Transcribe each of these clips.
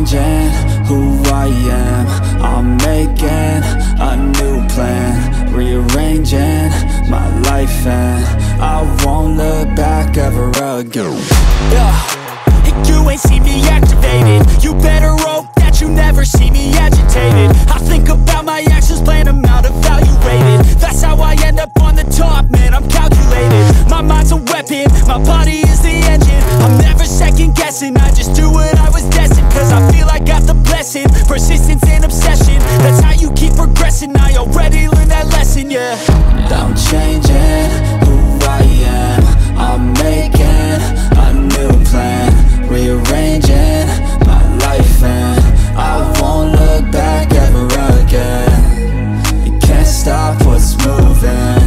changing who I am. I'm making a new plan, rearranging my life, and I won't look back ever again. And you ain't see me activated. You better hope that you never see me agitated. I think about my actions, plan them out, evaluated. That's how I end up on the top, man, I'm calculated. My mind's a weapon, my body is the engine. I'm never second guessing, I just do what I was destined. Cause I feel I got the blessing, persistence and obsession. That's how you keep progressing, I already learned that lesson, yeah. I'm changing who I am. I'm making a new plan, rearranging my life, and I won't look back ever again. You can't stop what's moving,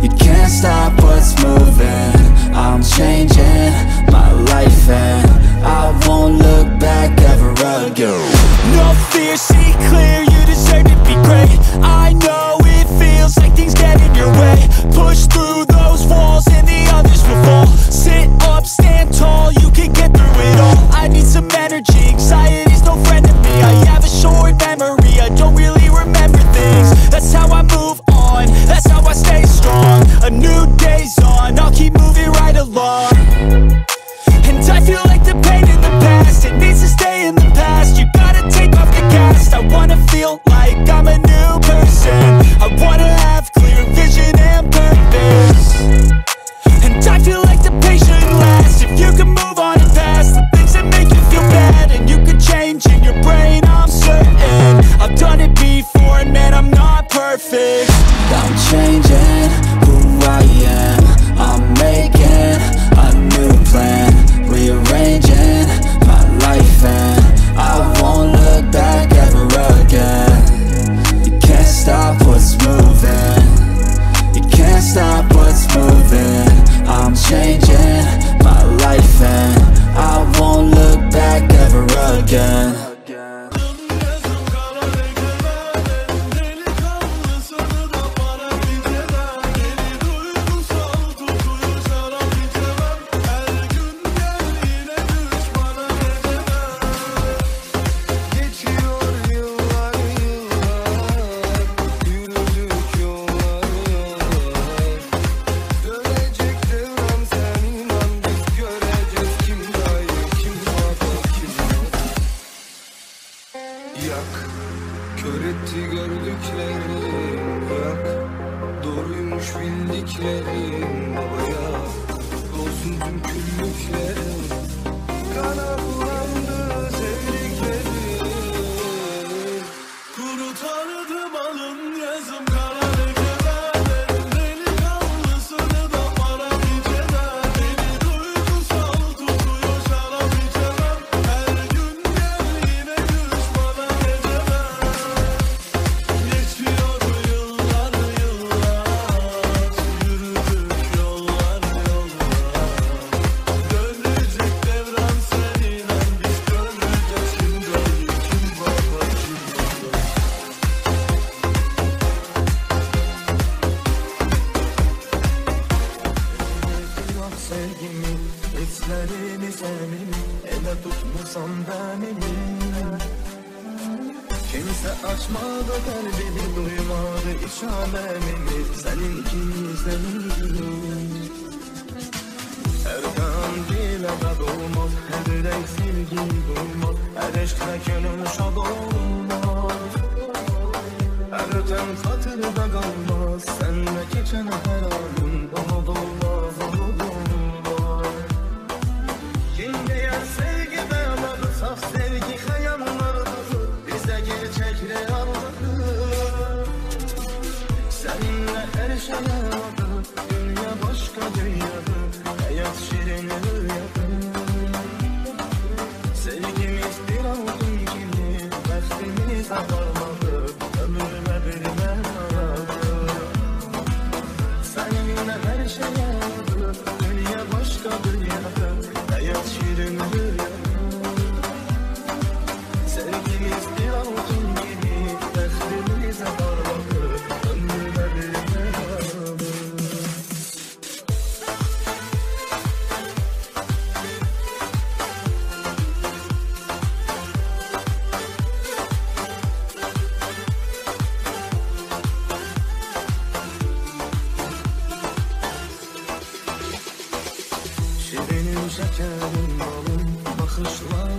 you can't stop what's moving. I'm changing my life, and I won't look back ever again. No fear, see clear, you deserve to be great. I know it feels like things get in your way. Push through those walls and the others will fall. Sit up, stand tall, you can get through it all. I need some energy, anxiety's no friend to me. I have a short memory, I don't really remember things. That's how I move on, that's how I stay strong. A new day's on, I'll keep moving right along. And I feel like the pain in the past, it needs to stay in the past. You gotta take off the cast. I wanna feel like I'm a new person. I wanna have clear vision and purpose. And I feel like the pain shouldn't last. If you can move on and past the things that make you feel bad, and you can change in your brain, I'm certain. I've done it before and man, I'm not perfect. I'm changing who I am. I'm making a new plan, rearranging my life, and I won't look back ever again. You can't stop what's moving, you can't stop what's moving. I'm changing my life, and I won't look back ever again.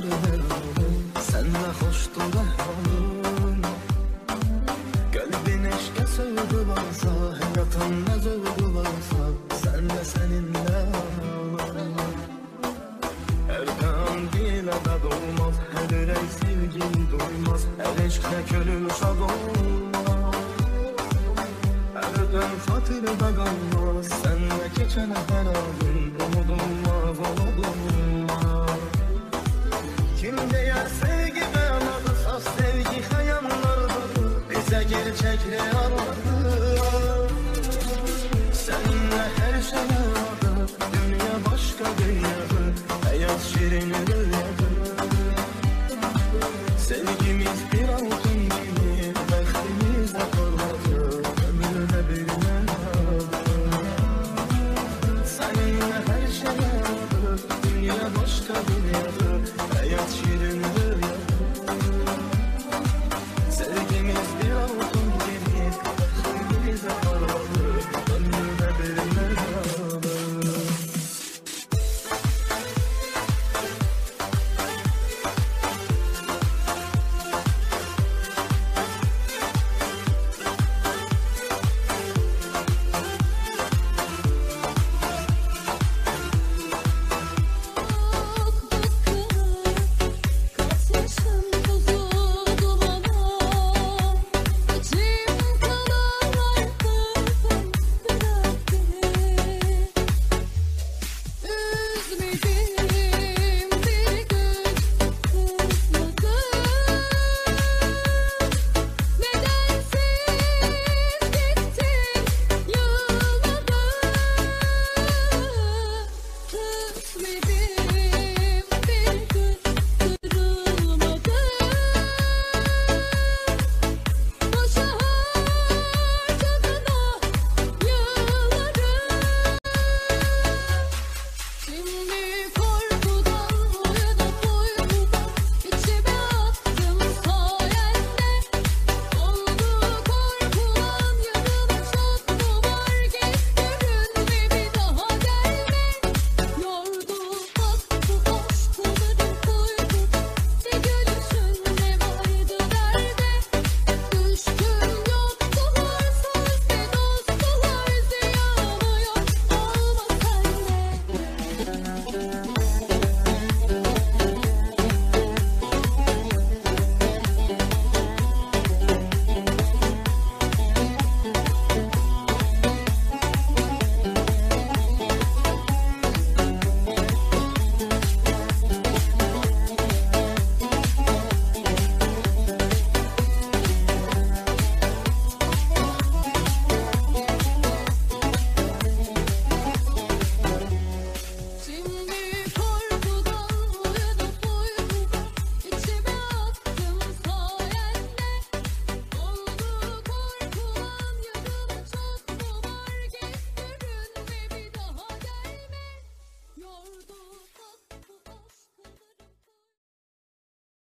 her anım. Senle hoştur ehvalım. Kalbin eşke sövdü varsa, hayatın ne zövdü varsa, senle seninle ağlarım. Her kan dile de dolmaz, her yürek sevgin doymaz, her eşkle gönül şad olmaz. Her fatırda kalmaz, senle geçen her anım, unutulmaz, unutulmaz. Kim değer sevgi beladı, saf sevgi hayallardır, bize gerçekleri